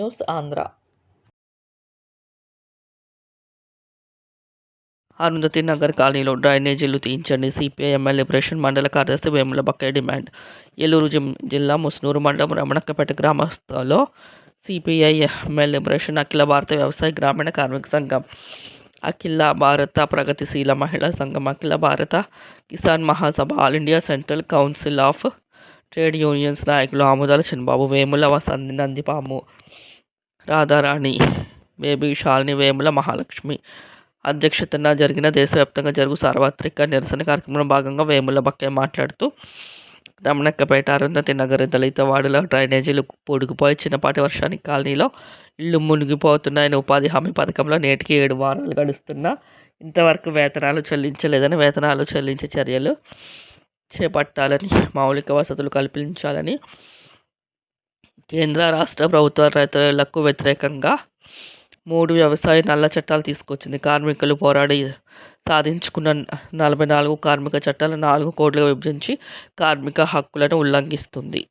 News Andhra. Arundhati Nagar కాలనీలో డ్రైనేజీలు తీయించండి. CPI MLA liberation మండల కార్యదర్శి వేముల బక్కయ్య డిమాండ్. ఏలూరు జిల్లా ముస్నూరు మండలం రమణక్కపేట గ్రామస్థలో సిపిఐ ఎమ్మెల్యే లిబరేషన్ అఖిల భారత వ్యవసాయ గ్రామీణ కార్మిక సంఘం, అఖిల భారత ప్రగతిశీల మహిళా సంఘం, Akhila Bharata Kisan Mahasabha, All India Central Council of Trade Unions నాయకులు ఆముదాల చిన్నబాబు, వేముల వసంతి, నందిపాము రాధారాణి, బేబీ షాలిని, వేముల మహాలక్ష్మి అధ్యక్షతన జరిగిన దేశవ్యాప్తంగా జరుగు సార్వత్రిక నిరసన కార్యక్రమంలో భాగంగా వేముల బక్కయ్య మాట్లాడుతూ, రమణక్కపేట, అరుంధతి నగర్ దళిత వార్డుల డ్రైనేజీలు పొడిగిపోయి చిన్నపాటి వర్షానికి కాలనీలో ఇళ్లు మునిగిపోతున్నాయని, ఉపాధి హామీ పథకంలో నేటికి 7 వారాలు గడుస్తున్నా ఇంతవరకు వేతనాలు చెల్లించలేదని, వేతనాలు చెల్లించే చర్యలు చేపట్టాలని, మౌలిక వసతులు కల్పించాలని కేంద్ర రాష్ట్ర ప్రభుత్వ రైతులకు వ్యతిరేకంగా 3 వ్యవసాయ నల్ల చట్టాలు తీసుకొచ్చింది. కార్మికులు పోరాడి సాధించుకున్న 44 కార్మిక చట్టాలు 4 కోడ్లుగా విభజించి కార్మిక హక్కులను ఉల్లంఘిస్తుంది.